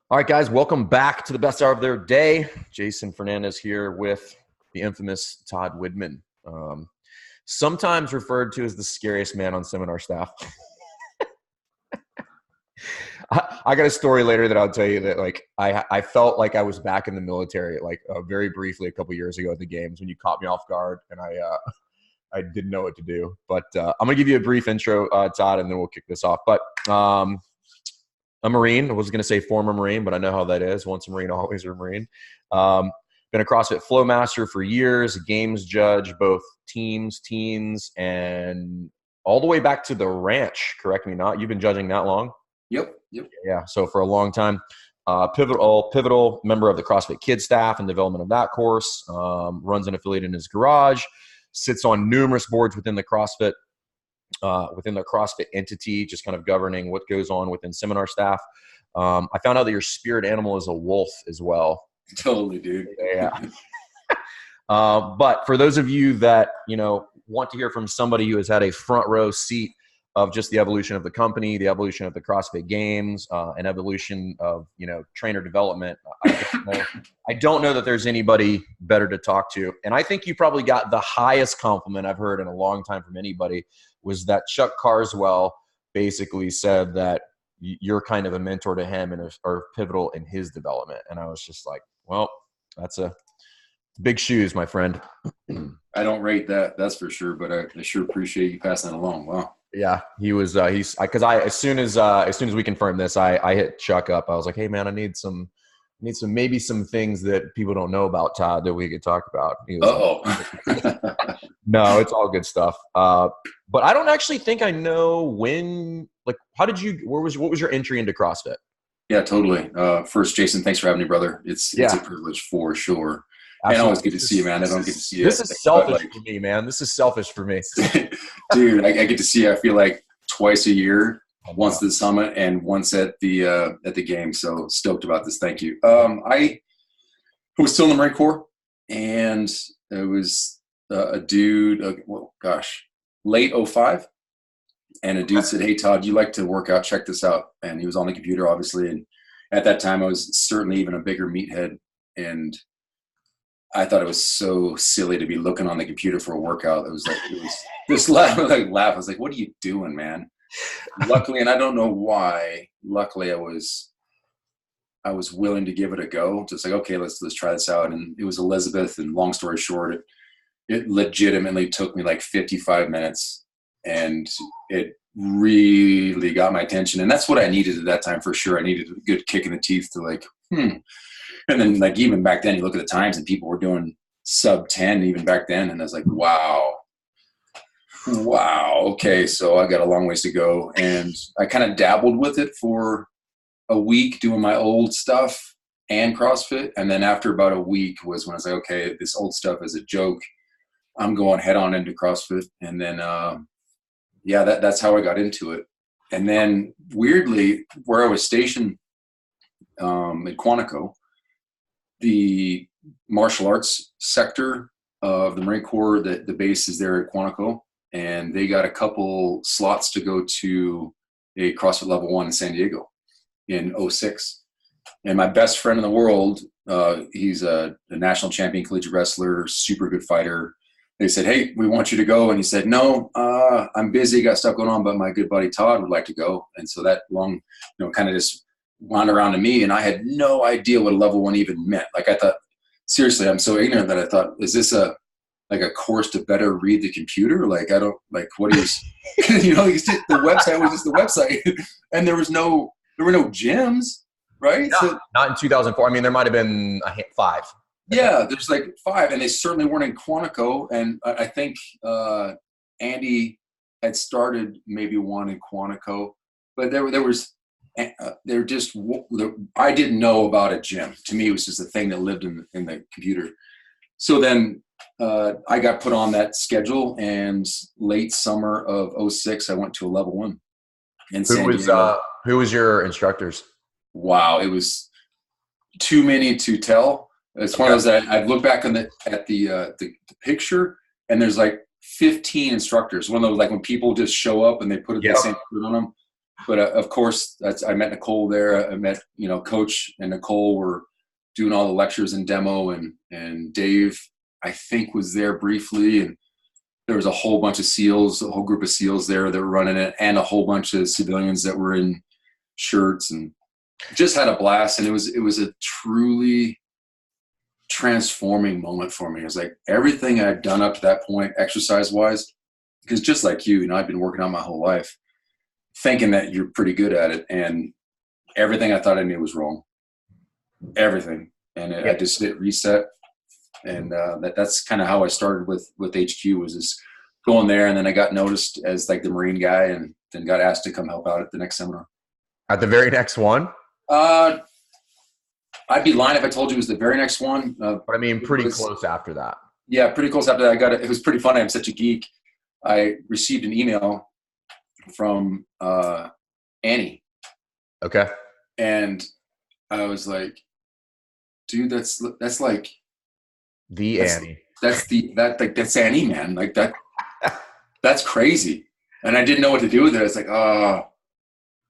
All right, guys, welcome back to the best hour of their day. Jason Fernandez here with the infamous Todd Widman, sometimes referred to as the scariest man on seminar staff. I got a story later that I'll tell you that I felt like I was back in the military, very briefly a couple years ago at the games when you caught me off guard and I didn't know what to do. But I'm gonna give you a brief intro, Todd, and then we'll kick this off. But a Marine. I was going to say former Marine, but I know how that is. Once a Marine, always a Marine. Been a CrossFit Flow Master for years, games judge, both teams, teens, and all the way back to the ranch. Correct me not. You've been judging that long? Yep. Yeah, so for a long time. Pivotal member of the CrossFit Kids staff and development of that course. Runs an affiliate in his garage. Sits on numerous boards within the CrossFit entity, just kind of governing what goes on within seminar staff. I found out that your spirit animal is a wolf as well. Totally, dude. Yeah. But for those of you that, want to hear from somebody who has had a front row seat of just the evolution of the company, the evolution of the CrossFit Games, and evolution of, trainer development, I don't know that there's anybody better to talk to. And I think you probably got the highest compliment I've heard in a long time from anybody, was that Chuck Carswell basically said that you're kind of a mentor to him and are pivotal in his development. And I was just like, well, that's a big shoes, my friend. I don't rate that, that's for sure, but I sure appreciate you passing that along. Wow. Yeah, he was. As soon as we confirmed this, I hit Chuck up. I was like, hey man, I need some things that people don't know about Todd that we could talk about. No, it's all good stuff. But I don't actually think I know when. What was your entry into CrossFit? Yeah, totally. First, Jason, thanks for having me, brother. It's a privilege for sure. Absolutely. And always good to see you, man. I don't get to see you. This is selfish for me, man. This is selfish for me. Dude, I get to see you, I feel like, twice a year, once at the summit and once at the game. So stoked about this. Thank you. I was still in the Marine Corps, and it was a dude, late 05. And a dude said, hey, Todd, you like to work out? Check this out. And he was on the computer, obviously. And at that time, I was certainly even a bigger meathead. And I thought it was so silly to be looking on the computer for a workout. It was this laugh. I was like, what are you doing, man? Luckily, and I don't know why, luckily I was willing to give it a go. Just like, okay, let's try this out. And it was Elizabeth. And long story short, it legitimately took me like 55 minutes. And it really got my attention. And that's what I needed at that time for sure. I needed a good kick in the teeth to And then even back then you look at the times and people were doing sub 10 even back then. And I was like, wow. Okay. So I got a long ways to go. And I kind of dabbled with it for a week doing my old stuff and CrossFit. And then after about a week was when I was like, okay, this old stuff is a joke. I'm going head on into CrossFit. And then, that's how I got into it. And then weirdly, where I was stationed at Quantico, the martial arts sector of the Marine Corps, the base is there at Quantico, and they got a couple slots to go to a CrossFit Level 1 in San Diego in 06. And my best friend in the world, he's a national champion collegiate wrestler, super good fighter. They said, hey, we want you to go. And he said, no, I'm busy, got stuff going on, but my good buddy Todd would like to go. And so that long, kind of just wound around to me. And I had no idea what a level 1 even meant. Like I thought, seriously, I'm so ignorant that I thought, is this a course to better read the computer? What is, the website was just the website. And there were no gyms, right? Not in 2004. I mean, there might've been 5. Yeah, there's 5, and they certainly weren't in Quantico. And I think Andy had started maybe one in Quantico, but I didn't know about a gym. To me, it was just a thing that lived in the computer. So then I got put on that schedule, and late summer of 06, I went to a Level 1 in San Diego. Who was your instructors? Wow, it was too many to tell. It's one of those that I look back at the picture, and there's 15 instructors. One of those when people just show up and they put the same food on them. but of course, I met Nicole there. I met, Coach and Nicole were doing all the lectures and demo, and Dave, I think, was there briefly. And there was a whole bunch of SEALs, a whole group of SEALs there that were running it, and a whole bunch of civilians that were in shirts, and just had a blast. And it was a truly transforming moment for me. It was like everything I'd done up to that point, exercise wise, because just like you, I've been working out my whole life, thinking that you're pretty good at it, and everything I thought I knew was wrong. Everything. And I just hit reset. And that's kind of how I started with HQ, was just going there. And then I got noticed as like the Marine guy, and then got asked to come help out at the next seminar. At the very next one? I'd be lying if I told you it was the very next one. But I mean, pretty close after that. Yeah, pretty close after that. It was pretty funny. I'm such a geek. I received an email from Annie. Okay. And I was like, dude, that's like Annie. That's Annie, man. Like that's crazy. And I didn't know what to do with it. I was like,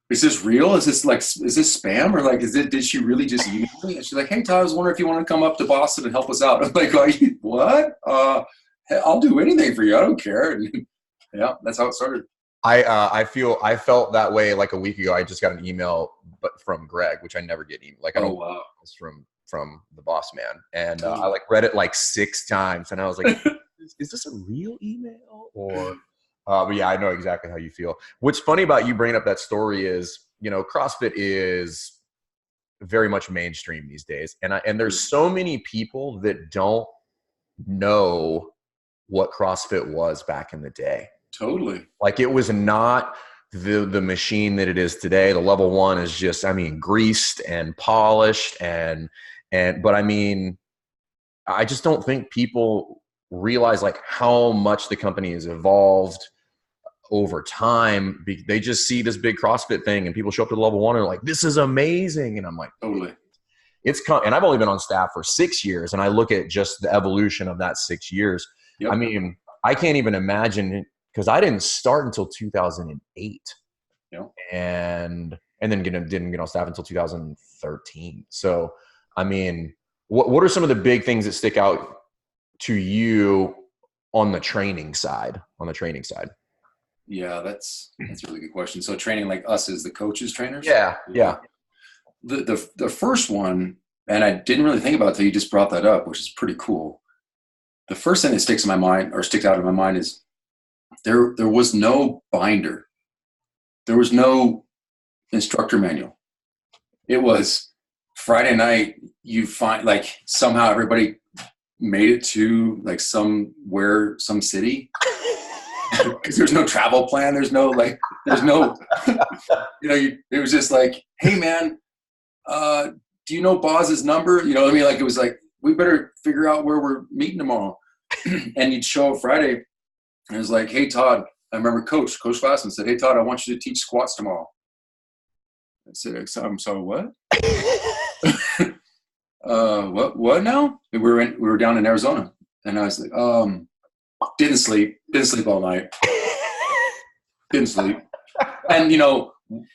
is this real? Is this spam? Or like, did she really just email me? And she's like, hey, Todd, I was wondering if you want to come up to Boston and help us out. I'm like, what? I'll do anything for you. I don't care. And yeah, that's how it started. I felt that way like a week ago. I just got an email, but from Greg, which I never get email. Like, I don't. Wow. It's from the boss man, and I like read it like 6 times, and I was like, is this a real email or? But yeah, I know exactly how you feel. What's funny about you bringing up that story is, CrossFit is very much mainstream these days, and there's so many people that don't know what CrossFit was back in the day. Totally. Like, it was not the machine that it is today. The level 1 is just, greased and polished but I mean, I just don't think people realize like how much the company has evolved over time. They just see this big CrossFit thing, and people show up to the level 1 and are like, this is amazing. And I'm like, totally. And I've only been on staff for 6 years, and I look at just the evolution of that 6 years. Yep. I mean, I can't even imagine, because I didn't start until 2008. Yep. And then didn't get on staff until 2013. So, I mean, what are some of the big things that stick out to you on the training side? Yeah, that's a really good question. So training like us as the coaches, trainers? Yeah. The first one, and I didn't really think about it until you just brought that up, which is pretty cool. The first thing that sticks out in my mind is there was no binder. There was no instructor manual. It was Friday night, you find like somehow everybody made it to like some city. Because there's no travel plan. There's no, it was just like, hey man, do you know Boz's number? You know what I mean? Like, it was like, we better figure out where we're meeting tomorrow. And you'd show up Friday, and it was like, hey Todd, I remember Coach Glassman said, hey Todd, I want you to teach squats tomorrow. I said, I'm sorry, what? What now? We were down in Arizona, and I was like, didn't sleep all night. Didn't sleep. And,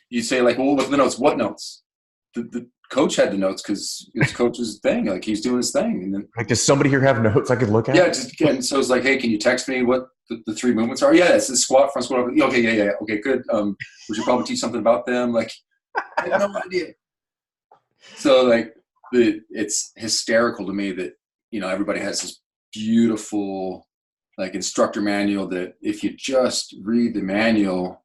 you'd say like, well, look at the notes. What notes? The coach had the notes because it's coach's thing. Like, he's doing his thing. And then, like, does somebody here have notes I could look at? Yeah, just again. So it's like, hey, can you text me what the 3 movements are? Yeah, it's the squat, front squat. Okay, yeah. Okay, good. We should probably teach something about them. Like, I have no idea. So like, it's hysterical to me that, everybody has this beautiful like instructor manual that if you just read the manual,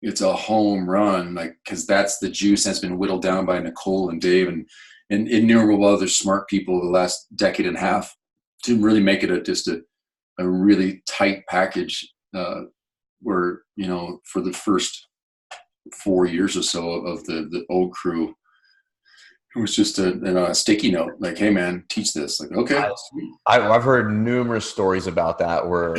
it's a home run, like, because that's the juice that's been whittled down by Nicole and Dave and innumerable other smart people the last decade and a half to really make it just a really tight package where, for the first 4 years or so of the old crew, it was just a sticky note, like, hey man, teach this. Like, okay. I've heard numerous stories about that where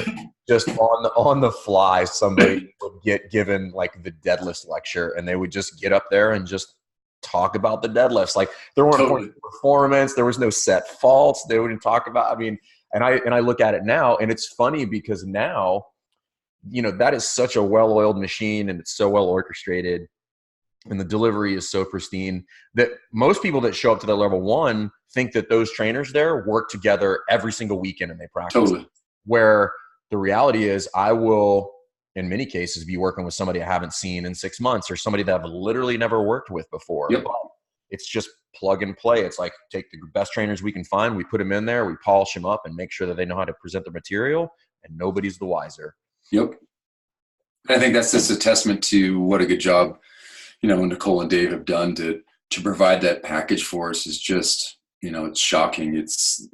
just on the fly, somebody would get given like the deadlift lecture, and they would just get up there and just talk about the deadlifts. Like, there weren't performance, there was no set faults. They wouldn't talk about. I mean, and I look at it now, and it's funny because now, that is such a well-oiled machine, and it's so well orchestrated. and the delivery is so pristine that most people that show up to the level 1 think that those trainers there work together every single weekend and they practice. Totally. Where the reality is, I will, in many cases, be working with somebody I haven't seen in 6 months, or somebody that I've literally never worked with before. Yep. But it's just plug and play. It's like, take the best trainers we can find, we put them in there, we polish them up and make sure that they know how to present the material, and nobody's the wiser. Yep. I think that's just a testament to what a good job, Nicole and Dave have done to provide that package for us. Is just, it's shocking. It's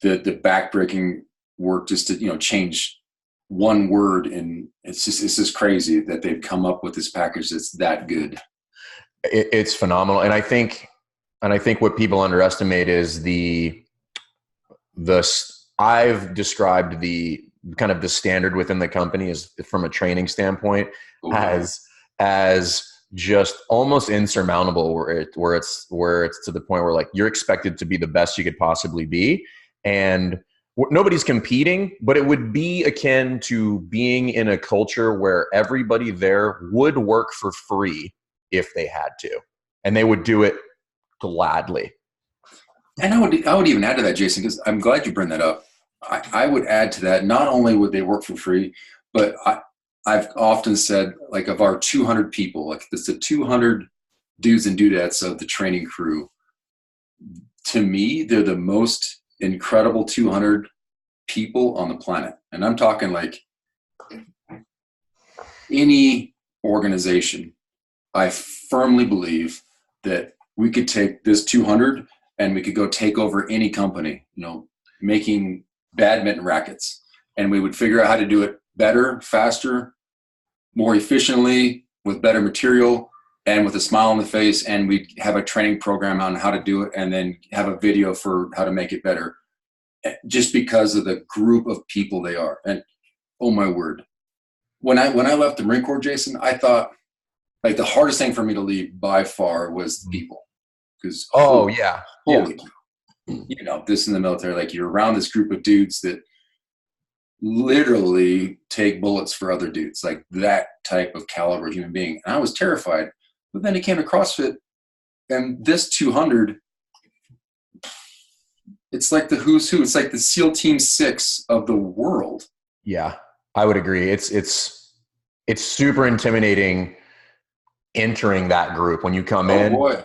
the backbreaking work just to, change one word. And it's just crazy that they've come up with this package that's that good. It's phenomenal. And I think what people underestimate is I've described the kind of the standard within the company is, from a training standpoint, as just almost insurmountable, where it's to the point where, like, you're expected to be the best you could possibly be. And nobody's competing, but it would be akin to being in a culture where everybody there would work for free if they had to, and they would do it gladly. And I would even add to that, Jason, because I'm glad you bring that up. I would add to that, not only would they work for free, but I've often said, like, of our 200 people, like, it's the 200 dudes and dudettes of the training crew. To me, they're the most incredible 200 people on the planet. And I'm talking, like, any organization. I firmly believe that we could take this 200 and we could go take over any company, making badminton rackets, and we would figure out how to do it better, faster, more efficiently, with better material, and with a smile on the face. And we'd have a training program on how to do it, and then have a video for how to make it better, just because of the group of people they are. And oh my word, when I left the Marine Corps, Jason, I thought, like, the hardest thing for me to leave by far was the people. Because holy cow. This in the military, like, you're around this group of dudes that literally take bullets for other dudes, like that type of caliber human being. And I was terrified. But then it came to CrossFit, and this 200, it's like the who's who. It's like the SEAL Team 6 of the world. Yeah, I would agree. It's super intimidating entering that group when you come in. Boy.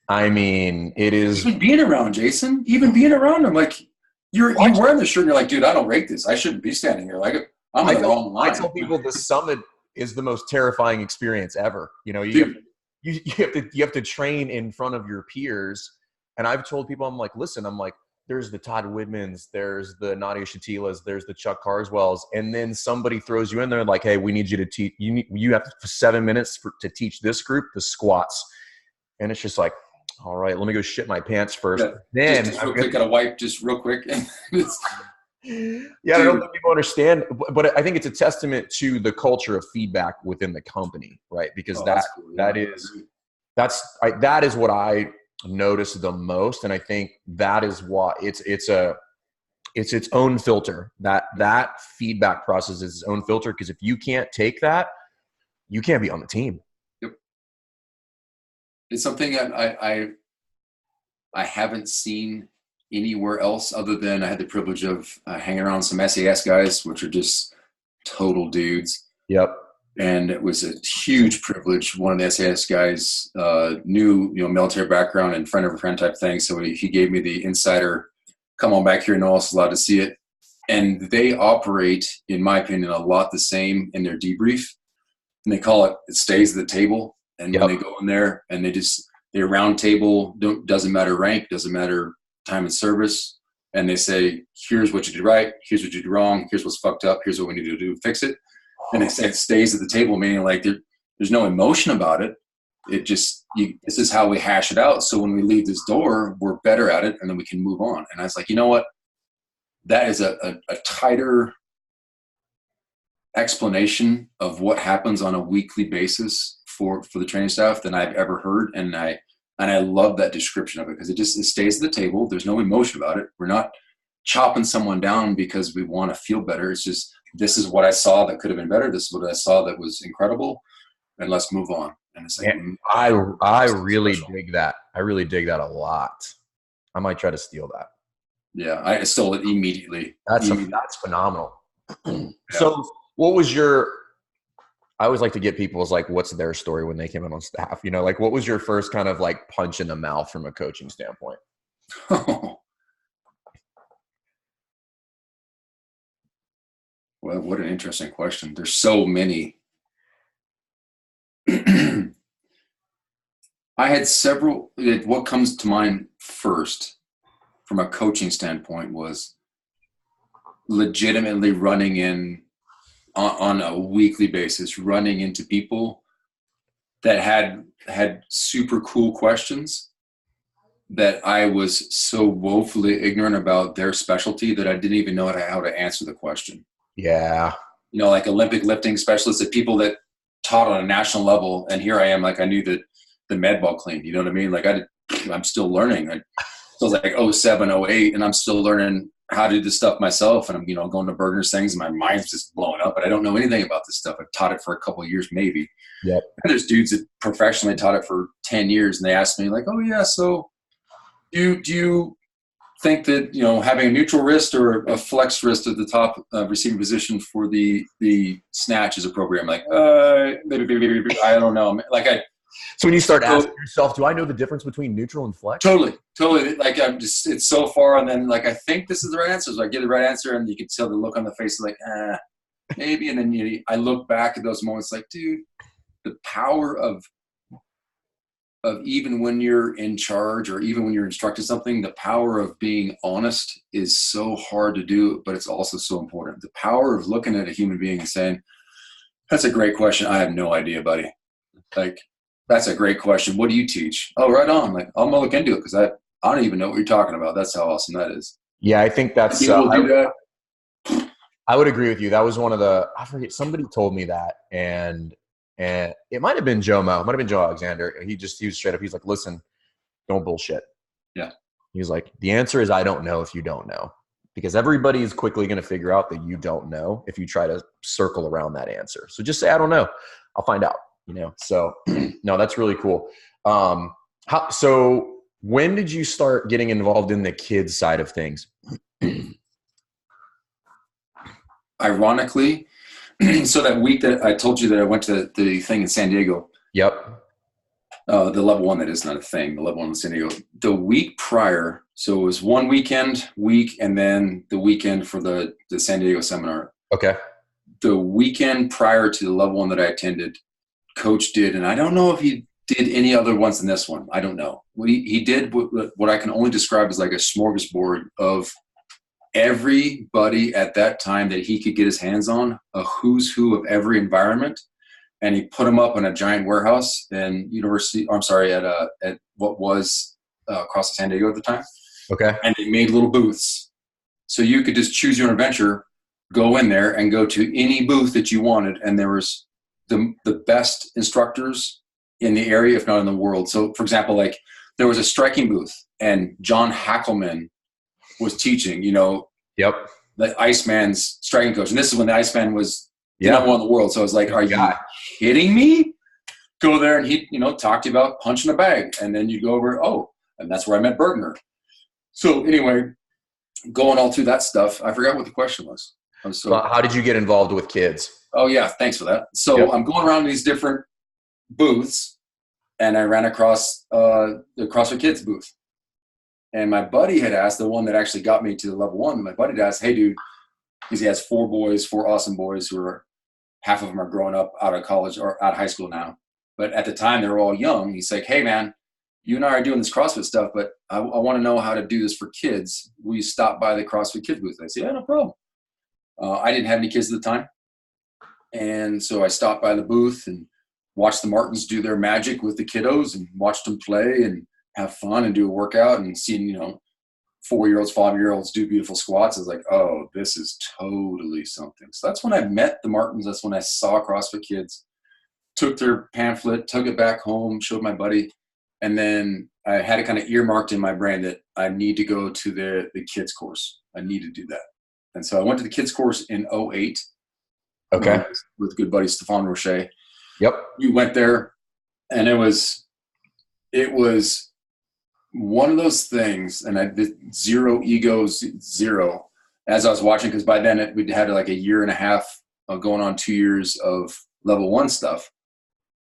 It is even being around Jason, being around him, like, you're wearing the shirt and you're like, dude, I don't rate this. I shouldn't be standing here. Like, I'm on the wrong line. I tell people the summit is the most terrifying experience ever. You have to train in front of your peers. And I've told people, I'm like, listen, there's the Todd Widmans, there's the Nadia Shatilas, there's the Chuck Carswells, and then somebody throws you in there like, hey, we need you to teach. You have 7 minutes to teach this group the squats, and it's just like, all right, let me go shit my pants first. Yeah, then just real quick, gotta wipe just real quick. Yeah, I don't think people understand, but I think it's a testament to the culture of feedback within the company, right? Because that is what I notice the most, and I think that is why it's its own filter. That feedback process is its own filter, because if you can't take that, you can't be on the team. Yep. It's something that I haven't seen anywhere else, other than I had the privilege of hanging around some SAS guys, which are just total dudes. Yep. And it was a huge privilege. One of the SAS guys knew, military background and friend of a friend type thing. So he gave me the insider, come on back here, no one else is allowed to see it. And they operate, in my opinion, a lot the same in their debrief. And they call it stays at the table. And when they go in there and they round table, doesn't matter rank, doesn't matter time in service. And they say, here's what you did right, here's what you did wrong, here's what's fucked up, here's what we need to do to fix it. And they say it stays at the table, meaning like there's no emotion about it. It just, this is how we hash it out. So when we leave this door, we're better at it, and then we can move on. And I was like, you know what? That is a tighter explanation of what happens on a weekly basis for the training staff than I've ever heard. And I love that description of it, because it stays at the table. There's no emotion about it. We're not chopping someone down because we want to feel better. It's just, this is what I saw that could have been better. This is what I saw that was incredible. And let's move on. And it's like, I really dig that. I really dig that a lot. I might try to steal that. Yeah, I stole it immediately. That's phenomenal. Yeah. So what was I always like to get people's like, what's their story when they came in on staff? You know, like what was your first kind of like punch in the mouth from a coaching standpoint? Well, what an interesting question. There's so many. I had several. What comes to mind first from a coaching standpoint was legitimately running in on a weekly basis, running into people that had super cool questions that I was so woefully ignorant about their specialty that I didn't even know how to answer the question. Yeah. You know, like Olympic lifting specialists, the people that taught on a national level, and here I am, like I knew the med ball clean. You know what I mean? Like I'm still learning. So it's like 07, 08, and I'm still learning how to do this stuff myself. And I'm, you know, going to Berger's things, and my mind's just blowing up. But I don't know anything about this stuff. I've taught it for a couple of years, maybe. Yep. And there's dudes that professionally taught it for 10 years, and they asked me like, "Oh yeah, so do you think that, you know, having a neutral wrist or a flex wrist at the top receiving position for the snatch is appropriate?" I'm like, I don't know. Like So when you start asking yourself, do I know the difference between neutral and flex? Totally. Like it's so far, and then like I think this is the right answer. So I get the right answer, and you can tell the look on the face, like, maybe. And then I look back at those moments, like, dude, the power of even when you're in charge or even when you're instructing something, the power of being honest is so hard to do, but it's also so important. The power of looking at a human being and saying, "That's a great question. I have no idea, buddy. Like, that's a great question. What do you teach?" "Oh, right on." Like, I'm gonna look into it because I don't even know what you're talking about. That's how awesome that is. Yeah, I think that's. People do that. I would agree with you. That was one of I forget. Somebody told me that, and it might have been Joe Mo. It might have been Joe Alexander. He was straight up. He's like, "Listen, don't bullshit." Yeah. He's like, "The answer is I don't know if you don't know, because everybody is quickly going to figure out that you don't know if you try to circle around that answer. So just say I don't know. I'll find out." You know. So no, that's really cool. So when did you start getting involved in the kids side of things? Ironically, so that week that I told you that I went to the thing in San Diego. Yep. The level one, that is not a thing, the level one in San Diego. The week prior, so it was one week, and then the weekend for the San Diego seminar. Okay. The weekend prior to the level one that I attended, Coach did, and I don't know if he did any other ones than this one. I don't know. He did what I can only describe as like a smorgasbord of everybody at that time that he could get his hands on, a who's who of every environment, and he put them up in a giant warehouse in at what was across San Diego at the time. Okay. And they made little booths, so you could just choose your own adventure, go in there and go to any booth that you wanted, and there was the best instructors in the area, if not in the world. So, for example, like there was a striking booth, and John Hackelman was teaching, you know, yep, the Iceman's striking coach. And this is when the Iceman was the number one in the world. So I was like, are you kidding me? Go there and he, you know, talk to you about punching a bag. And then you go over, and that's where I met Bergner. So anyway, going all through that stuff, I forgot what the question was. How did you get involved with kids? Oh yeah, thanks for that. So yep. I'm going around these different booths, and I ran across the CrossFit Kids booth. And my buddy had asked, the one that actually got me to the level one, my buddy had asked, "Hey dude," because he has four awesome boys who are, half of them are growing up out of college or out of high school now. But at the time they were all young. He's like, "Hey man, you and I are doing this CrossFit stuff, but I want to know how to do this for kids. Will you stop by the CrossFit Kids booth?" I said, "Yeah, no problem." I didn't have any kids at the time. And so I stopped by the booth and watched the Martins do their magic with the kiddos and watched them play and have fun and do a workout, and seeing, you know, 4-year-olds, 5-year-olds do beautiful squats. I was like, oh, this is totally something. So that's when I met the Martins. That's when I saw CrossFit Kids, took their pamphlet, took it back home, showed my buddy. And then I had it kind of earmarked in my brain that I need to go to the kids course. I need to do that. And so I went to the kids course in 08. Okay. With good buddy Stefan Roche. Yep. We went there, And it was one of those things, and I did zero egos, zero, as I was watching, because by then we'd had like a year and a half going on 2 years of level 1 stuff.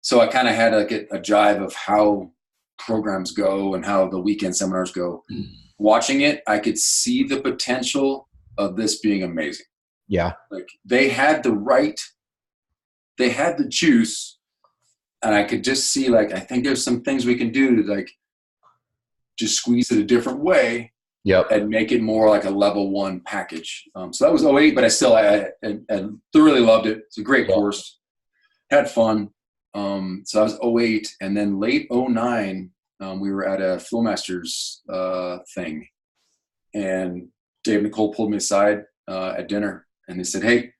So I kind of had to get a jive of how programs go and how the weekend seminars go. Watching it, I could see the potential of this being amazing. Yeah. Like they had the juice, and I could just see, like, I think there's some things we can do to like just squeeze it a different way. Yep. And make it more like a level 1 package. So that was 08, but I thoroughly loved it. It's a great course. Had fun. So I was 08, and then late 09, we were at a Flowmasters thing, and Dave and Nicole pulled me aside at dinner, and they said, "Hey,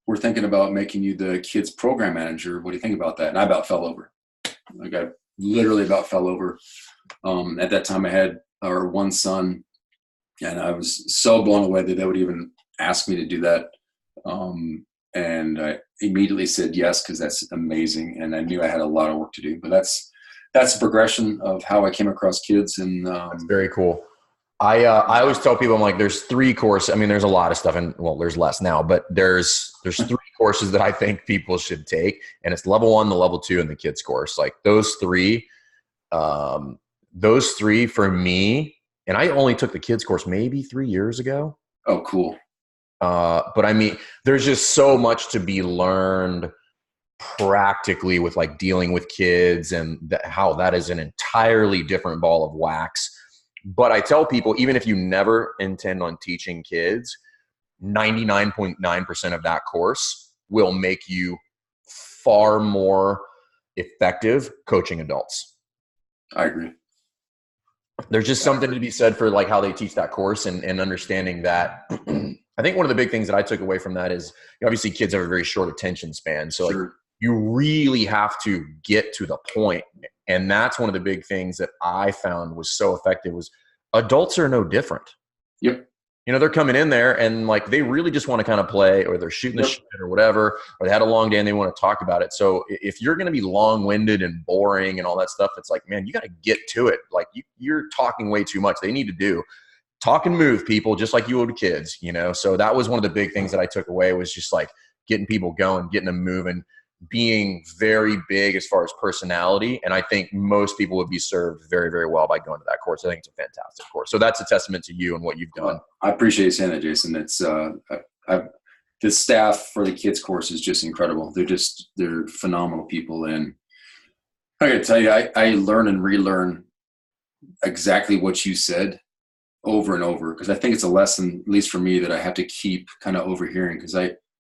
we're thinking about making you the kids program manager. What do you think about that?" And I about fell over. I literally about fell over. At that time, I had our one son, and I was so blown away that they would even ask me to do that. And I immediately said yes, because that's amazing, and I knew I had a lot of work to do. But that's a progression of how I came across kids, and that's very cool. I always tell people, I'm like, there's 3 courses. I mean, there's a lot of stuff, and well, there's less now, but there's 3 courses that I think people should take, and it's level 1, the level 2, and the kids course. Like those three for me, and I only took the kids course maybe 3 years ago. Oh, cool. But I mean, there's just so much to be learned practically with like dealing with kids, and how that is an entirely different ball of wax. But I tell people, even if you never intend on teaching kids, 99.9% of that course will make you far more effective coaching adults. I agree. There's just something to be said for like how they teach that course, and understanding that. I think one of the big things that I took away from that is, obviously kids have a very short attention span. So like, you really have to get to the point. And that's one of the big things that I found was so effective was adults are no different. Yep. You know, they're coming in there and like, they really just want to kind of play, or they're shooting the shit or whatever, or they had a long day and they want to talk about it. So if you're going to be long-winded and boring and all that stuff, it's like, man, you got to get to it. Like you're talking way too much. They need to do talk and move, people, just like you would kids, you know? So that was one of the big things that I took away, was just like getting people going, getting them moving, being very big as far as personality. And I think most people would be served very, very well by going to that course. I think it's a fantastic course. So that's a testament to you and what you've done. I appreciate you saying that, Jason. It's the staff for the kids course is just incredible. They're phenomenal people. And I gotta tell you, I learn and relearn exactly what you said over and over, because I think it's a lesson, at least for me, that I have to keep kind of overhearing, because I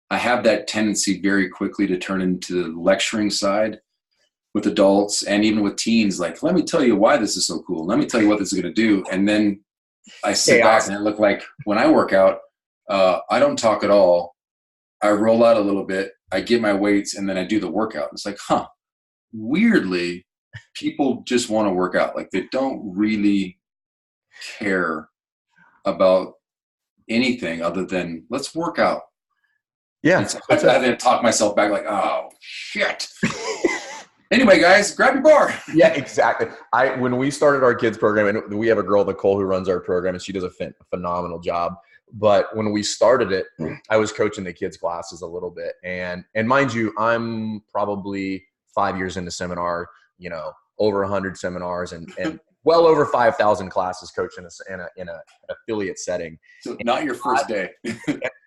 have that tendency very quickly to turn into the lecturing side with adults and even with teens. Like, let me tell you why this is so cool. Let me tell you what this is going to do. And then I sit back and I look like, when I work out, I don't talk at all. I roll out a little bit. I get my weights, and then I do the workout. It's like, weirdly, people just want to work out. Like, they don't really care about anything other than let's work out. Yeah. I had to talk myself back, like, oh shit. Anyway, guys, grab your bar. Yeah, exactly. When we started our kids program, and we have a girl, Nicole, who runs our program, and she does a phenomenal job. But when we started it, I was coaching the kids classes a little bit, and mind you, I'm probably 5 years into seminar, you know, over 100 seminars, and well over 5,000 classes coaching in an affiliate setting. So not your first day.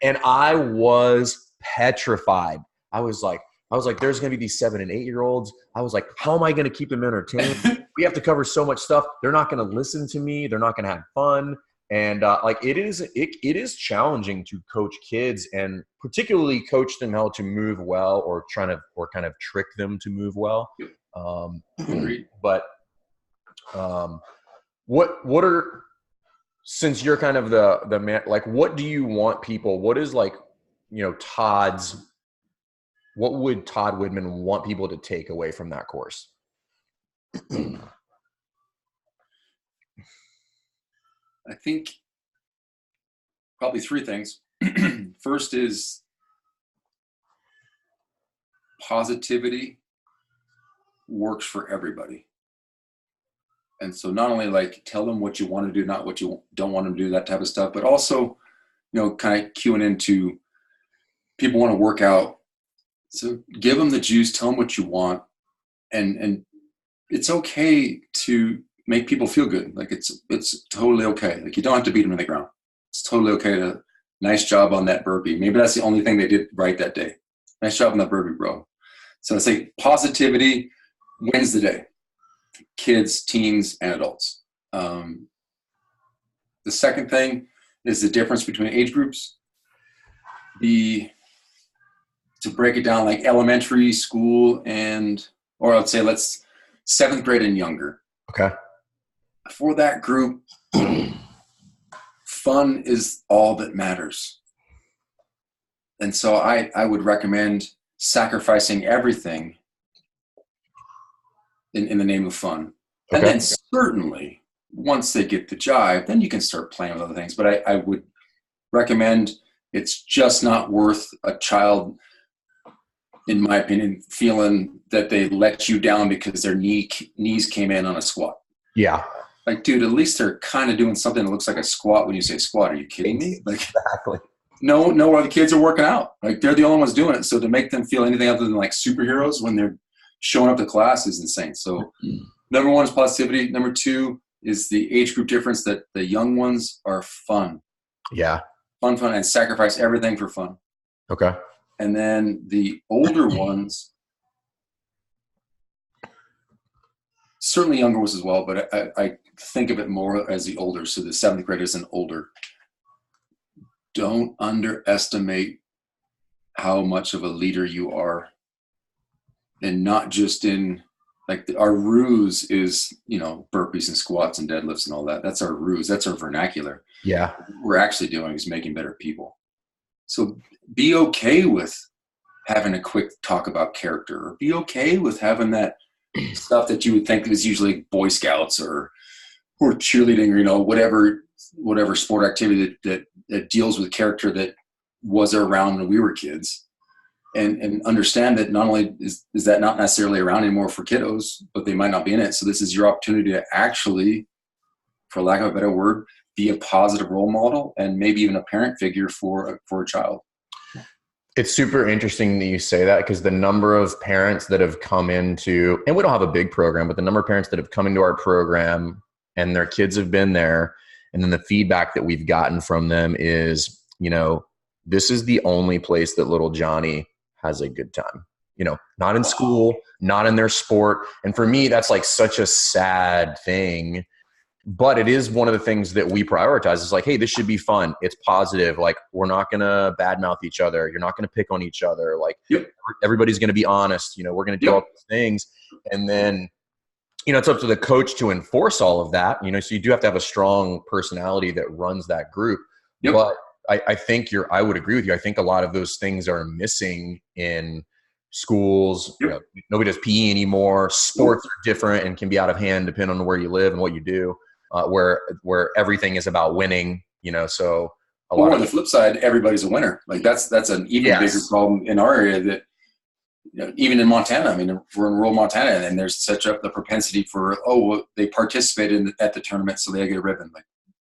And I was petrified. I was like, there's going to be these 7 and 8 year olds. I was like, how am I going to keep them entertained? We have to cover so much stuff. They're not going to listen to me. They're not going to have fun. And like it is challenging to coach kids, and particularly coach them how to move well, or kind of trick them to move well. But what are, since you're kind of the man, like, what do you want people, what is, like, you know, what would Todd Widman want people to take away from that course? I think probably 3 things. First is positivity works for everybody. And so not only like tell them what you want to do, not what you don't want them to do, that type of stuff, but also, kind of cueing into people want to work out. So give them the juice, tell them what you want. And it's okay to make people feel good. Like it's totally okay. Like you don't have to beat them to the ground. It's totally okay to, nice job on that burpee. Maybe that's the only thing they did right that day. Nice job on that burpee, bro. So I say positivity wins the day. Kids, teens, and adults. The second thing is the difference between age groups. To break it down, like elementary school or I'd say let's 7th grade and younger. Okay. For that group, fun is all that matters. And so I would recommend sacrificing everything in the name of fun. Okay. And then certainly once they get the jive, then you can start playing with other things. But I would recommend, it's just not worth a child, in my opinion, feeling that they let you down because their knees came in on a squat. Yeah. Like, dude, at least they're kind of doing something that looks like a squat when you say squat. Are you kidding me? Like, exactly. No other kids are working out. Like, they're the only ones doing it. So to make them feel anything other than like superheroes when they're showing up to class is insane. So number 1 is positivity. Number 2 is the age group difference, that the young ones are fun. Yeah. Fun, and sacrifice everything for fun. Okay. And then the older ones, certainly younger ones as well, but I think of it more as the older. So the 7th graders and older. Don't underestimate how much of a leader you are. And not just in, like, our ruse is, burpees and squats and deadlifts and all that. That's our ruse. That's our vernacular. Yeah. What we're actually doing is making better people. So be okay with having a quick talk about character, or be okay with having that stuff that you would think was usually Boy Scouts or cheerleading, or whatever sport activity that deals with character that was around when we were kids. And understand that not only is that not necessarily around anymore for kiddos, but they might not be in it. So this is your opportunity to actually, for lack of a better word, be a positive role model and maybe even a parent figure for a child. It's super interesting that you say that, because the number of parents that have come into, and we don't have a big program, but the number of parents that have come into our program and their kids have been there, and then the feedback that we've gotten from them is, this is the only place that little Johnny has a good time. Not in school, not in their sport. And for me, that's like such a sad thing. But it is one of the things that we prioritize. Is like, hey, this should be fun. It's positive. Like, we're not going to badmouth each other. You're not going to pick on each other. Like, everybody's going to be honest. We're going to do all these things. And then, it's up to the coach to enforce all of that. So you do have to have a strong personality that runs that group. Yep. But I think I would agree with you. I think a lot of those things are missing in schools. Yep. Nobody does PE anymore. Sports are different and can be out of hand depending on where you live and what you do. Where everything is about winning, so on the flip side, everybody's a winner. Like that's an even bigger problem in our area that, even in Montana, I mean, we're in rural Montana and there's such the propensity for, they participated at the tournament, so they get a ribbon. Like,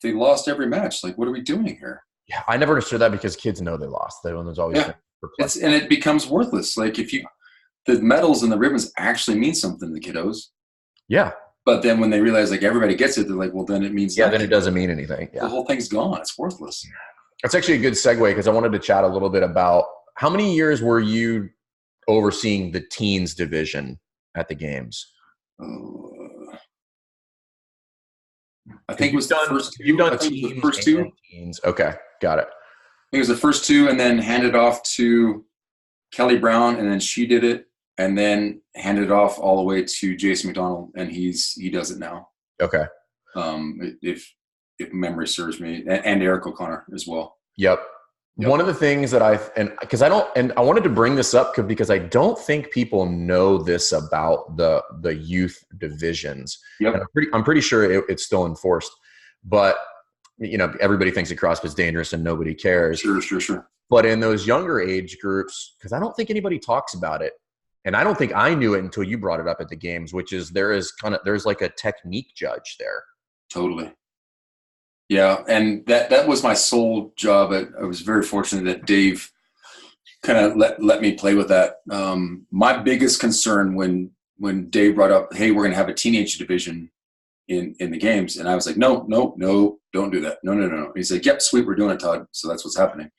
they lost every match. Like, what are we doing here? Yeah. I never understood that, because kids know they lost. There's always and it becomes worthless. Like, the medals and the ribbons actually mean something to kiddos. Yeah. But then when they realize like everybody gets it, they're like, well, then it means nothing. Then it doesn't mean anything. Yeah. The whole thing's gone. It's worthless. That's actually a good segue, because I wanted to chat a little bit about, how many years were you overseeing the teens division at the games? I think it was the first two. You've done teens, the first two. Teens. Okay, got it. I think it was the first two, and then handed off to Kelly Brown, and then she did it, and then handed it off all the way to Jason McDonald, and he does it now. Okay. If memory serves me, and Eric O'Connor as well. Yep. One of the things that I wanted to bring this up because I don't think people know this about the youth divisions. Yep. And I'm pretty sure it's still enforced, but everybody thinks that CrossFit's dangerous and nobody cares. Sure. But in those younger age groups, because I don't think anybody talks about it, And I don't think I knew it until you brought it up at the games, which is there's like a technique judge there. Totally. Yeah. And that was my sole job. I was very fortunate that Dave kind of let me play with that. My biggest concern when Dave brought up, hey, we're going to have a teenage division in the games. And I was like, no, don't do that. No. He's like, yep, sweet. We're doing it, Todd. So that's what's happening.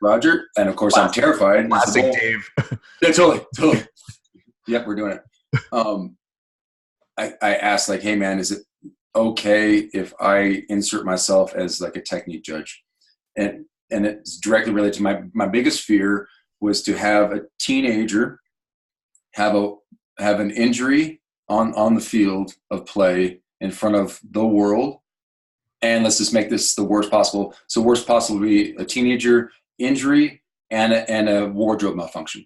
Roger. And of course I'm terrified. Classic Dave. Yeah, totally. Yep. We're doing it. I asked like, hey man, is it okay if I insert myself as like a technique judge? And it's directly related to my biggest fear was to have a teenager have an injury on the field of play in front of the world. And let's just make this the worst possible. So worst possible would be a teenager injury and a wardrobe malfunction.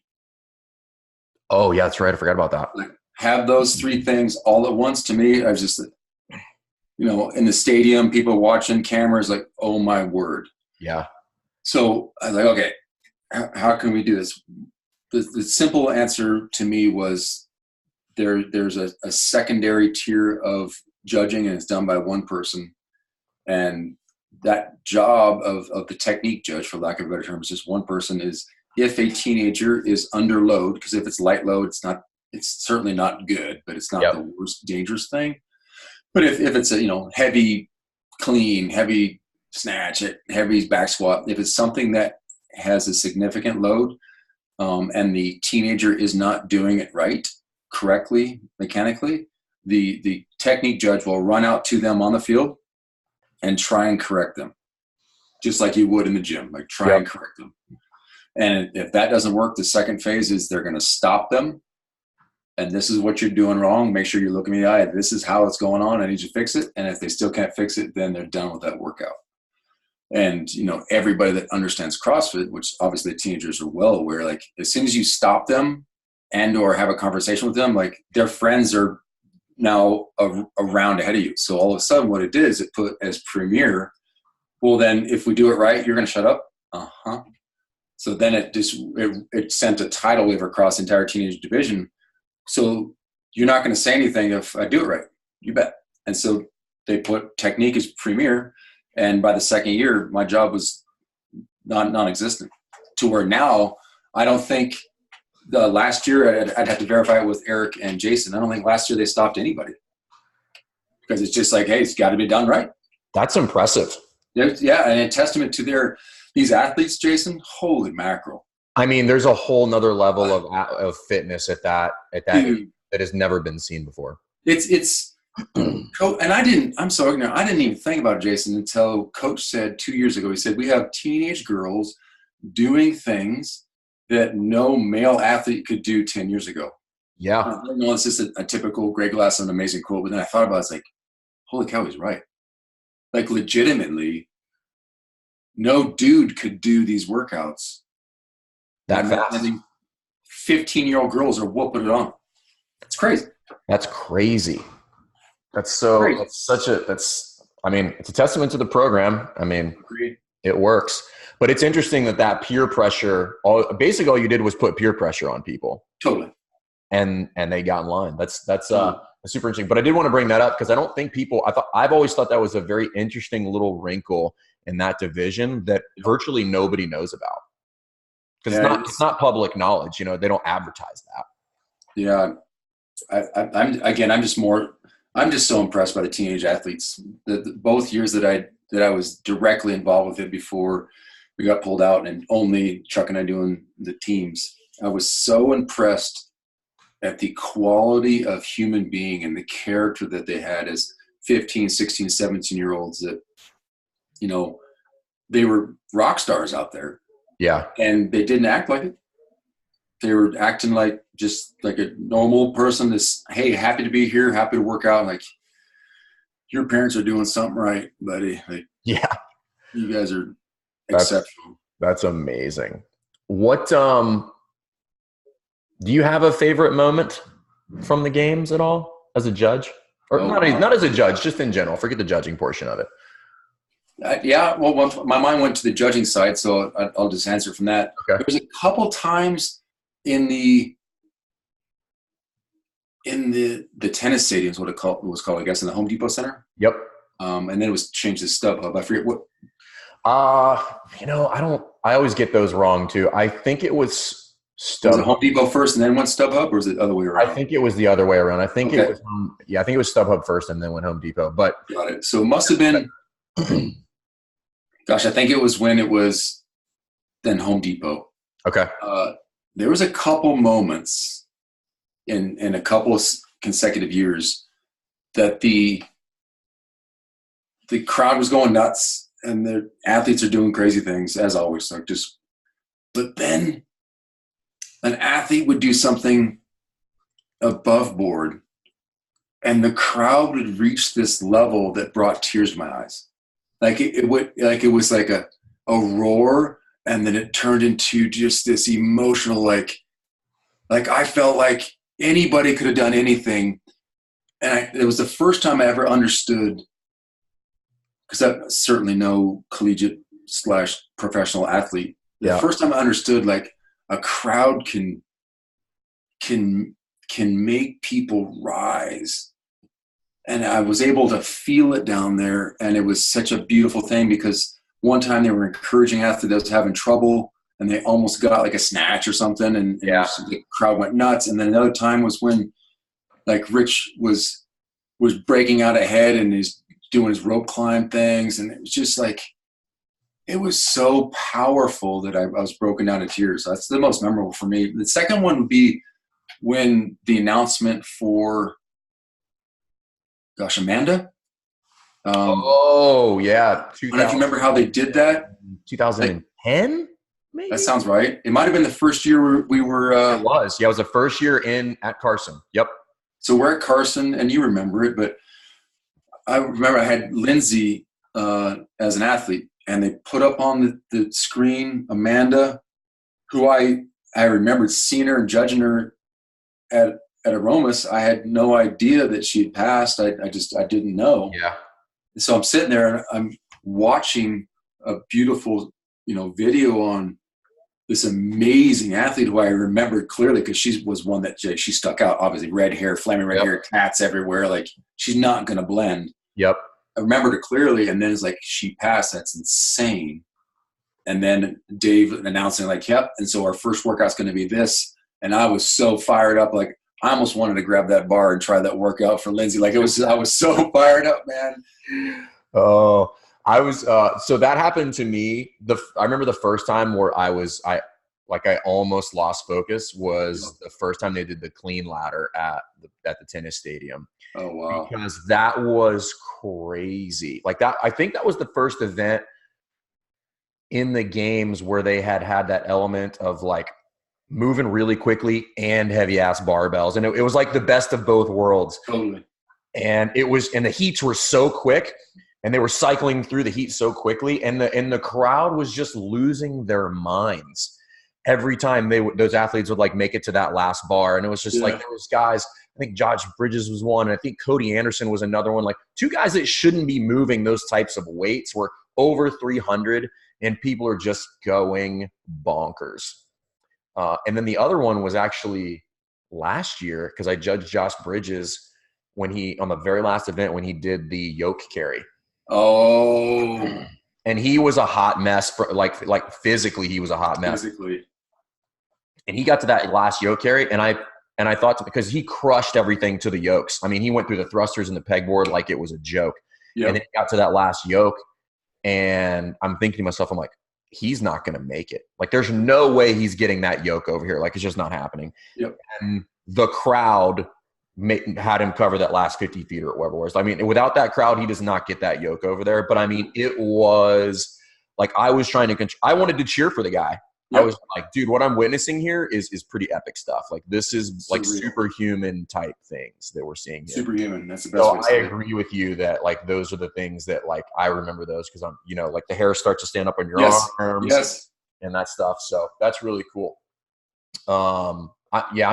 Oh yeah, that's right. I forgot about that. Like, have those three things all at once. To me, I was just, in the stadium, people watching, cameras, like, oh my word. Yeah. So I was like, okay, how can we do this? The simple answer to me was there's a secondary tier of judging, and it's done by one person. And that job of the technique judge, for lack of a better term, is just one person. Is if a teenager is under load, because if it's light load, it's certainly not good, but it's not the worst dangerous thing. But if it's a heavy clean, heavy snatch, heavy back squat, if it's something that has a significant load, and the teenager is not doing it right, correctly, mechanically, the technique judge will run out to them on the field and try and correct them, just like you would in the gym, like try and correct them. And if that doesn't work, the second phase is they're going to stop them. And this is what you're doing wrong. Make sure you look me in the eye. This is how it's going on. I need you to fix it. And if they still can't fix it, then they're done with that workout. And, everybody that understands CrossFit, which obviously teenagers are well aware, like as soon as you stop them and or have a conversation with them, like their friends are now a round ahead of you. So all of a sudden what it did is it put as premier, well, then if we do it right, you're going to shut up. Uh-huh. So then it sent a tidal wave across the entire teenage division. So you're not going to say anything if I do it right. You bet. And so they put technique as premier. And by the second year, my job was non-existent, to where now I don't think the last year I'd have to verify it with Eric and Jason. I don't think last year they stopped anybody, because it's just like, hey, it's got to be done right. That's impressive. Yeah. And a testament to these athletes, Jason, holy mackerel. I mean, there's a whole nother level of fitness at that age that has never been seen before. And I'm so ignorant. I didn't even think about it, Jason, until Coach said 2 years ago. He said, we have teenage girls doing things that no male athlete could do 10 years ago. Yeah. I know it's just a typical Greg Glass, an amazing quote, but then I thought about it, it's like, holy cow, he's right. Like legitimately, no dude could do these workouts that fast. 15-year-old girls are whooping it on. It's crazy. That's crazy. It's a testament to the program. I mean, Agreed. It works, but it's interesting that peer pressure, basically all you did was put peer pressure on people. Totally. And they got in line. That's super interesting. But I did want to bring that up because I don't think I've always thought that was a very interesting little wrinkle in that division that virtually nobody knows about. Because it's not public knowledge. They don't advertise that. Yeah. I'm just so impressed by the teenage athletes. Both years that I was directly involved with it before we got pulled out, and only Chuck and I doing the teams, I was so impressed at the quality of human being and the character that they had as 15, 16, 17-year-olds that, they were rock stars out there. Yeah. And they didn't act like it. They were acting like just like a normal person that's, hey, happy to be here, happy to work out. Like, your parents are doing something right, buddy. Like, yeah. You guys are exceptional. That's amazing. What do you have a favorite moment from the games at all as a judge? Or not as a judge, just in general. Forget the judging portion of it. Well, my mind went to the judging side, so I'll just answer from that. Okay. There was a couple times in the in the tennis stadium is what it was called, I guess, in the Home Depot Center. Yep. And then it was changed to StubHub. I forget what. I always get those wrong too. I think it was Was it StubHub. Home Depot first and then went StubHub, or is it the other way I around? think it was the other way around. I think Okay. it was, I think it was StubHub first and then went Home Depot. But Got it. So it must have been, gosh, I think it was when it was then Home Depot. okay. There was a couple moments in a couple of consecutive years that the crowd was going nuts and the athletes are doing crazy things, as always. Like but then an athlete would do something above board and the crowd would reach this level that brought tears to my eyes. Like it was like a roar, and then it turned into just this emotional, like I felt like anybody could have done anything. And it was the first time I ever understood, because I'm certainly no collegiate / professional athlete. The first time I understood, like, a crowd can make people rise. And I was able to feel it down there. And it was such a beautiful thing, because one time they were encouraging athletes that was having trouble and they almost got like a snatch or something. And the crowd went nuts. And then another time was when, like, Rich was breaking out ahead and he's doing his rope climb things. And it was just like, it was so powerful that I was broken down in tears. That's the most memorable for me. The second one would be when the announcement for, Amanda. Yeah. I don't know if you remember how they did that. 2010, maybe? That sounds right. It might have been the first year we were. It was. Yeah, it was the first year at Carson. Yep. So we're at Carson, and you remember it, but I remember I had Lindsay as an athlete, and they put up on the screen Amanda, who I remembered seeing her and judging her at Aromas. I had no idea that she had passed. I didn't know. Yeah. So I'm sitting there and I'm watching a beautiful, video on this amazing athlete who I remembered clearly, because she was one that she stuck out. Obviously, red hair, flaming red hair, tats everywhere. Like, she's not going to blend. Yep. I remembered her clearly, and then it's like, she passed. That's insane. And then Dave announcing, like, yep. And so our first workout's going to be this. And I was so fired up, like, I almost wanted to grab that bar and try that workout for Lindsay. Like, I was so fired up, man. Oh, I was, so that happened to me. I remember the first time where I almost lost focus was the first time they did the clean ladder at the tennis stadium. Oh, wow. Because that was crazy. Like, that, I think that was the first event in the games where they had that element of, like, moving really quickly and heavy ass barbells. And it was like the best of both worlds. Totally. And the heats were so quick, and they were cycling through the heat so quickly. And the crowd was just losing their minds every time those athletes would, like, make it to that last bar. And it was just like, there was guys, I think Josh Bridges was one. And I think Cody Anderson was another one. Like, two guys that shouldn't be moving those types of weights were over 300, and people are just going bonkers. And then the other one was actually last year, because I judged Josh Bridges on the very last event when he did the yoke carry. Oh. And he was a hot mess. Like physically, he was a hot mess. Physically. And he got to that last yoke carry, and I thought, because he crushed everything to the yokes. I mean, he went through the thrusters and the pegboard like it was a joke. Yep. And then he got to that last yoke, and I'm thinking to myself, I'm like, he's not going to make it. Like, there's no way he's getting that yoke over here. Like, it's just not happening. Yep. And the crowd had him cover that last 50 feet or whatever it was. I mean, without that crowd, he does not get that yoke over there. But I mean, it was like, I was trying to I wanted to cheer for the guy. Yep. I was like, dude, what I'm witnessing here is pretty epic stuff. Like, this is like superhuman type things that we're seeing here. Superhuman. That's the best way to say it. I agree with you that, like, those are the things that, like, I remember those, because I'm, like, the hair starts to stand up on your arms and that stuff. So that's really cool. I'm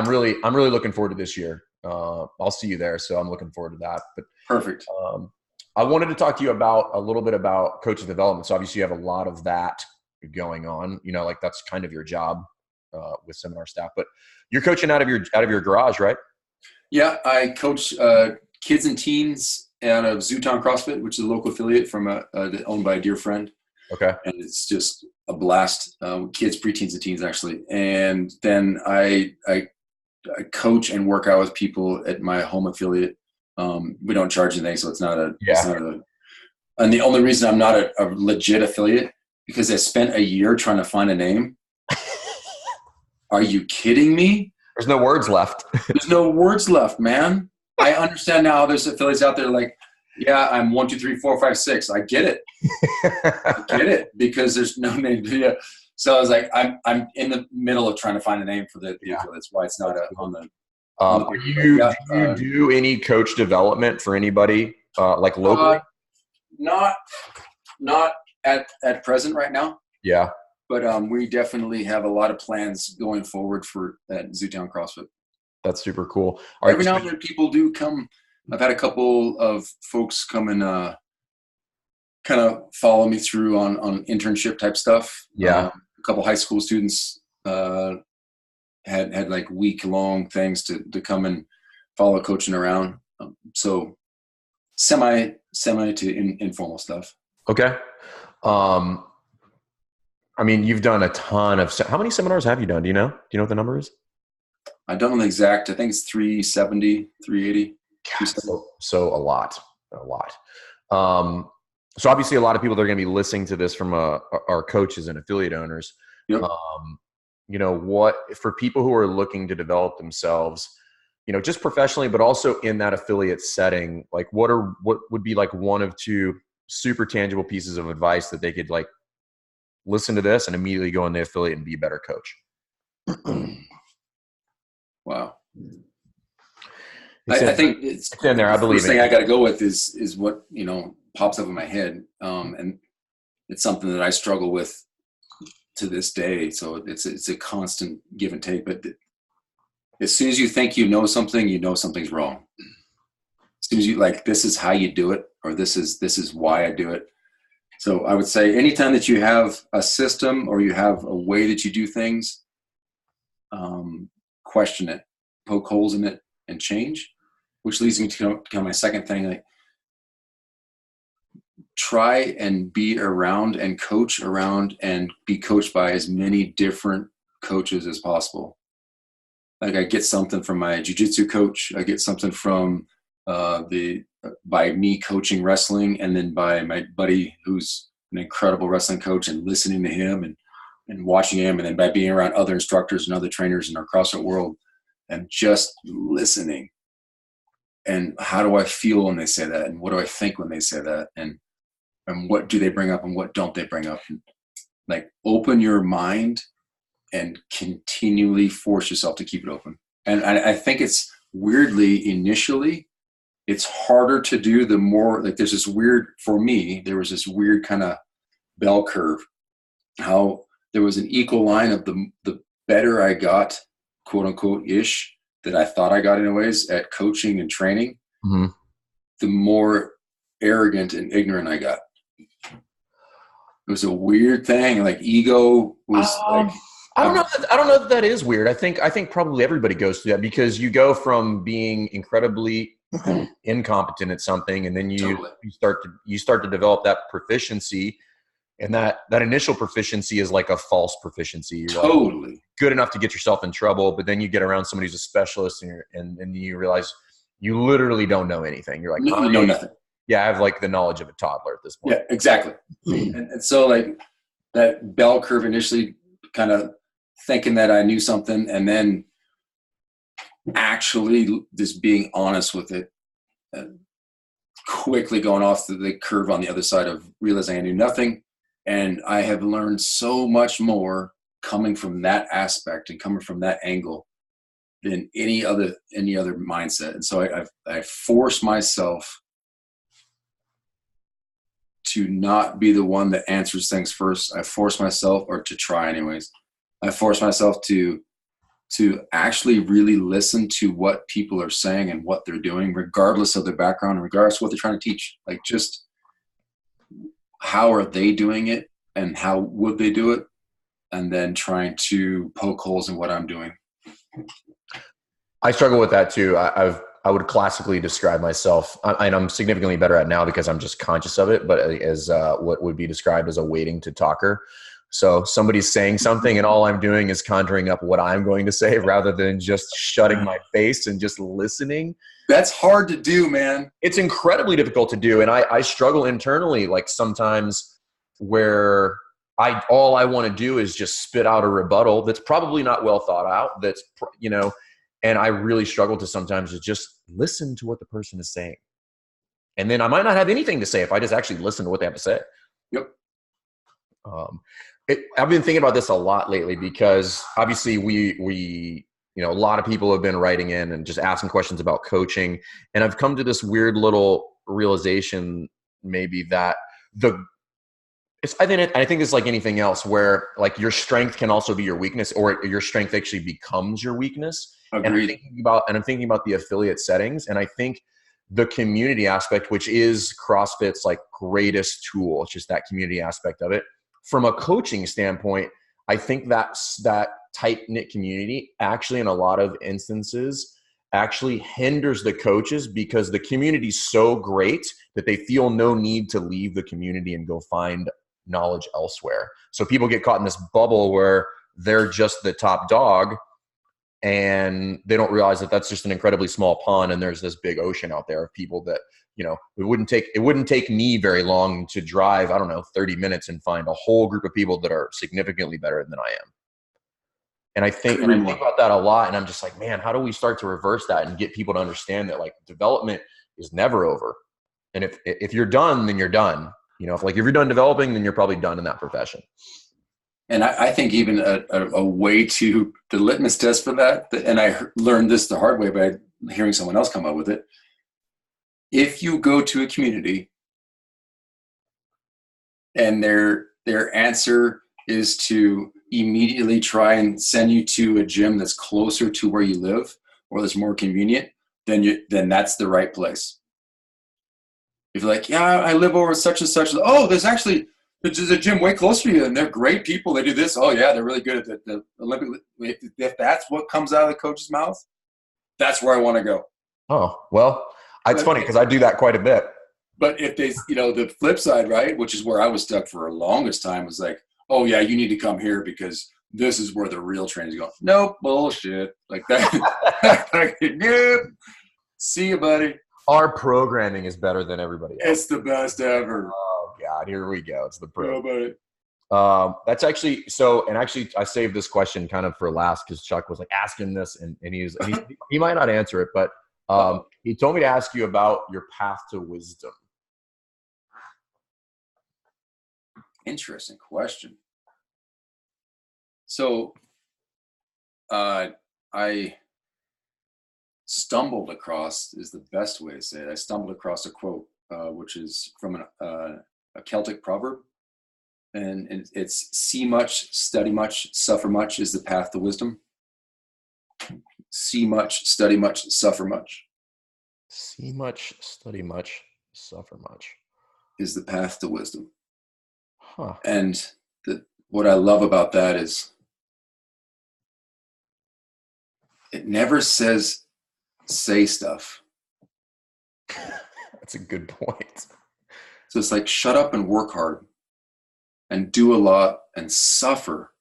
really looking forward to this year. I'll see you there. So I'm looking forward to that. But perfect. I wanted to talk to you a little bit about coaching development. So obviously you have a lot of that going on, like, that's kind of your job with seminar staff, but you're coaching out of your garage, right? Yeah, I coach kids and teens out of Zootown CrossFit, which is a local affiliate owned by a dear friend. Okay. And it's just a blast. Kids, preteens, and teens, actually. And then I coach and work out with people at my home affiliate. We don't charge anything, so it's not a. And the only reason I'm not a legit affiliate because I spent a year trying to find a name. Are you kidding me? There's no words left. There's no words left, man. I understand now. There's affiliates out there like, yeah, I'm 1, 2, 3, 4, 5, 6. I get it. I get it because there's no name. Yeah. So I was like, I'm in the middle of trying to find a name for the affiliate. That's why it's not on the. Do you do any coach development for anybody like locally? Not at present right now. Yeah. But we definitely have a lot of plans going forward for at Zootown CrossFit. That's super cool. Every now and then people do come. I've had a couple of folks come and kind of follow me through on internship type stuff. Yeah. A couple high school students had like week-long things to come and follow coaching around. So semi to informal stuff. Okay. I mean, you've done a ton of, how many seminars have you done? Do you know what the number is? I don't know the exact, I think it's 370, 380. So a lot. So obviously a lot of people that are going to be listening to this from our coaches and affiliate owners. Yep. What for people who are looking to develop themselves, just professionally, but also in that affiliate setting, like what would be like one of two super tangible pieces of advice that they could like listen to this and immediately go in the affiliate and be a better coach? Wow. I think it's in there. I believe the first thing I got to go with is what, pops up in my head. And it's something that I struggle with to this day. So it's a constant give and take, but as soon as you think you know something's wrong. As soon as you like, this is how you do it, or this is why I do it. So I would say anytime that you have a system or you have a way that you do things, question it, poke holes in it, and change, which leads me to my second thing. Like, try and be around and coach around and be coached by as many different coaches as possible. Like, I get something from my jiu-jitsu coach. I get something from by me coaching wrestling, and then by my buddy who's an incredible wrestling coach, and listening to him and watching him, and then by being around other instructors and other trainers in our CrossFit world and just listening. And how do I feel when they say that? And what do I think when they say that? And what do they bring up and what don't they bring up? And like, open your mind and continually force yourself to keep it open. And I think it's weirdly, initially, it's harder to do the more, like, there's this weird, for me, there was this weird kind of bell curve, how there was an equal line of the better I got, quote unquote, ish, that I thought I got anyways at coaching and training, mm-hmm. the more arrogant and ignorant I got. It was a weird thing. Like, ego was like, I don't know that is weird. I think probably everybody goes through that, because you go from being incredibly incompetent at something, and then you start to develop that proficiency, and that initial proficiency is like a false proficiency. You're totally like good enough to get yourself in trouble, but then you get around somebody who's a specialist, and you realize you literally don't know anything. You're like, you know nothing. Yeah, I have like the knowledge of a toddler at this point. Yeah, exactly. And so, like, that bell curve, initially kind of thinking that I knew something, and then actually just being honest with it, and quickly going off the curve on the other side of realizing I knew nothing. And I have learned so much more coming from that aspect and coming from that angle than any other mindset. And so I force myself to not be the one that answers things first. I force myself, or to try anyways, I force myself to actually really listen to what people are saying and what they're doing, regardless of their background, regardless of what they're trying to teach. Like, just how are they doing it and how would they do it? And then trying to poke holes in what I'm doing. I struggle with that too. I would classically describe myself, and I'm significantly better at now because I'm just conscious of it, but as what would be described as a waiting to talker. So somebody's saying something and all I'm doing is conjuring up what I'm going to say rather than just shutting my face and just listening. That's hard to do, man. It's incredibly difficult to do. And I struggle internally, like sometimes where all I want to do is just spit out a rebuttal that's probably not well thought out. That's, and I really struggle to sometimes just listen to what the person is saying. And then I might not have anything to say if I just actually listen to what they have to say. Yep. I've been thinking about this a lot lately because obviously we a lot of people have been writing in and just asking questions about coaching. And I've come to this weird little realization maybe that I think it's like anything else where like your strength can also be your weakness, or your strength actually becomes your weakness. Agreed. And I'm thinking about the affiliate settings. And I think the community aspect, which is CrossFit's like greatest tool, it's just that community aspect of it. From a coaching standpoint, I think that tight-knit community actually in a lot of instances actually hinders the coaches because the community is so great that they feel no need to leave the community and go find knowledge elsewhere. So people get caught in this bubble where they're just the top dog and they don't realize that that's just an incredibly small pond and there's this big ocean out there of people that, it wouldn't take me very long to drive, 30 minutes and find a whole group of people that are significantly better than I am. And I think about that a lot, and I'm just like, man, how do we start to reverse that and get people to understand that like development is never over. And if you're done, then you're done. If you're done developing, then you're probably done in that profession. And I think even a way to the litmus test for that, and I learned this the hard way by hearing someone else come up with it. If you go to a community and their answer is to immediately try and send you to a gym that's closer to where you live or that's more convenient, then that's the right place. If you're like, yeah, I live over such and such. Oh, there's a gym way closer to you and they're great people. They do this. Oh yeah, they're really good at the Olympic. If that's what comes out of the coach's mouth, that's where I want to go. Oh, well, it's funny because I do that quite a bit. But if they, the flip side, right, which is where I was stuck for the longest time, was like, oh yeah, you need to come here because this is where the real training's going. Nope, bullshit. Like that. Yeah. See you, buddy. Our programming is better than everybody else. It's the best ever. Oh God, here we go. It's the pro. Oh, that's actually so. And actually, I saved this question kind of for last because Chuck was like asking this, and he might not answer it, but he told me to ask you about your path to wisdom. Interesting question. So, I stumbled across is the best way to say it. I stumbled across a quote, which is from a Celtic proverb, and it's "See much, study much, suffer much is the path to wisdom." See much, study much, suffer much. See much, study much, suffer much is the path to wisdom. Huh. And what I love about that is it never says say stuff. That's a good point. So it's like shut up and work hard and do a lot and suffer.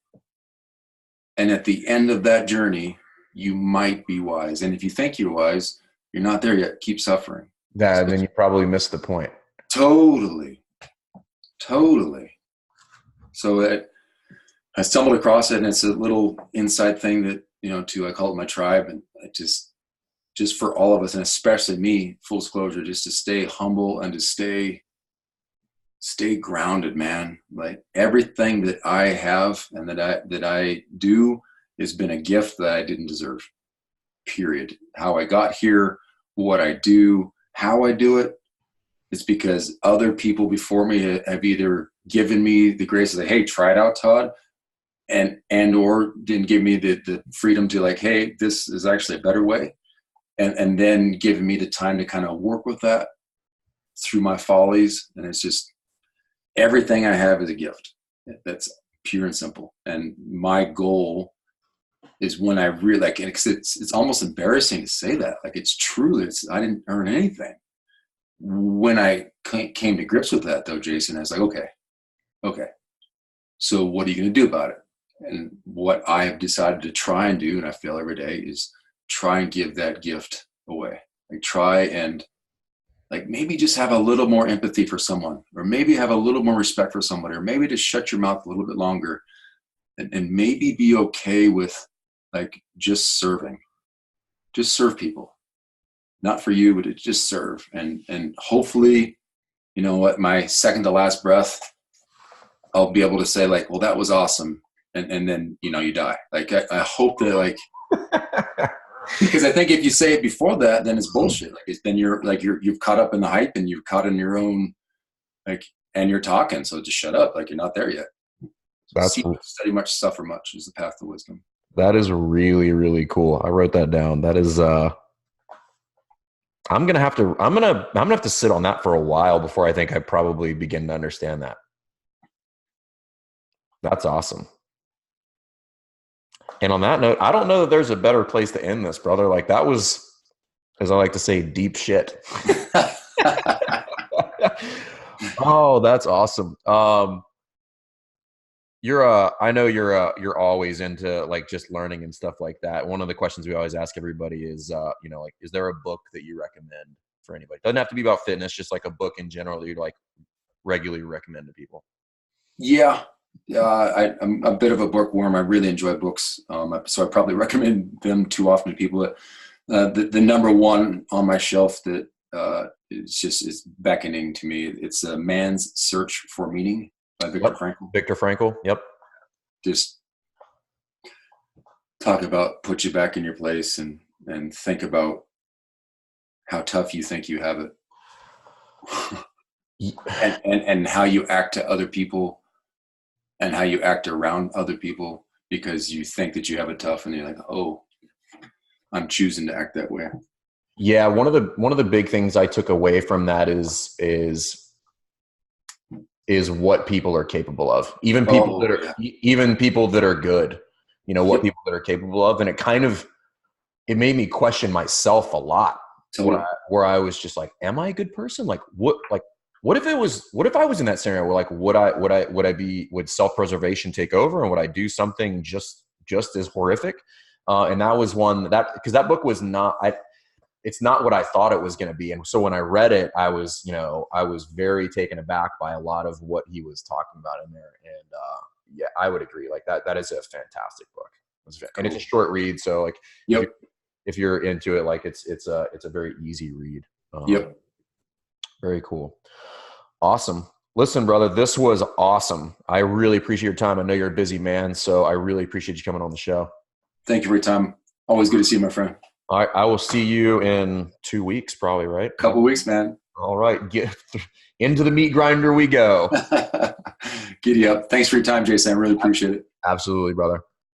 And at the end of that journey, you might be wise. And if you think you're wise, you're not there yet. Keep suffering. And then you probably missed the point. Totally. So I stumbled across it, and it's a little inside thing that, I call it my tribe. And I just for all of us, and especially me, full disclosure, just to stay humble and to stay grounded, man. Like everything that I have and that I do has been a gift that I didn't deserve, period. How I got here, what I do, how I do it, it's because other people before me have either given me the grace of like, hey, try it out, Todd, and or didn't give me the freedom to like, hey, this is actually a better way. And then giving me the time to kind of work with that through my follies. And it's just everything I have is a gift. That's pure and simple. And my goal is when I really like, it's almost embarrassing to say that. Like, it's true. I didn't earn anything. When I came to grips with that though, Jason, I was like, okay. So what are you going to do about it? And what I have decided to try and do, and I fail every day, is try and give that gift away. Like, try and like maybe just have a little more empathy for someone, or maybe have a little more respect for somebody, or maybe just shut your mouth a little bit longer, and maybe be okay with like just serving. Just serve people. Not for you, but just serve. And hopefully, you know what, my second to last breath, I'll be able to say like, well, that was awesome. And then, you know, you die. Like, I hope that like, because I think if you say it before that, then it's bullshit. Like, then you've caught up in the hype, and you've caught in your own, like, and you're talking. So just shut up. Like, you're not there yet. Study much, suffer much is the path to wisdom. That is really, really cool. I wrote that down. That is, I'm gonna have to sit on that for a while before I think I probably begin to understand that. That's awesome. And on that note, I don't know that there's a better place to end this, brother. Like, that was, as I like to say, deep shit. Oh, that's awesome. I know you're always into like just learning and stuff like that. One of the questions we always ask everybody is, you know, like, is there a book that you recommend for anybody? Doesn't have to be about fitness, just like a book in general that you'd like regularly recommend to people. Yeah. I'm a bit of a bookworm. I really enjoy books. So I probably recommend them too often to people. The number one on my shelf that is beckoning to me, it's A Man's Search for Meaning by Viktor Frankl. Viktor Frankl. Yep. Just talk about put you back in your place and think about how tough you think you have it. and how you act to other people, and how you act around other people, because you think that you have it tough, and you're like, oh, I'm choosing to act that way. Yeah, one of the big things I took away from that is what people are capable of. Even people that are good. You know, what people that are capable of, and it made me question myself a lot. Totally. Where I was just like, am I a good person? Like, what if I was in that scenario where, like, would self-preservation take over, and would I do something just as horrific? And that was one because that book was it's not what I thought it was going to be. And so when I read it, I was very taken aback by a lot of what he was talking about in there. And yeah, I would agree. Like, that is a fantastic book. And it's a short read. So like, if you're into it, like, it's a very easy read. Very cool. Awesome. Listen, brother, this was awesome. I really appreciate your time. I know you're a busy man, so I really appreciate you coming on the show. Thank you for your time. Always good to see you, my friend. All right. I will see you in 2 weeks, probably, right? Couple weeks, man. All right. Get into the meat grinder we go. Giddy up. Thanks for your time, Jason. I really appreciate it. Absolutely, brother.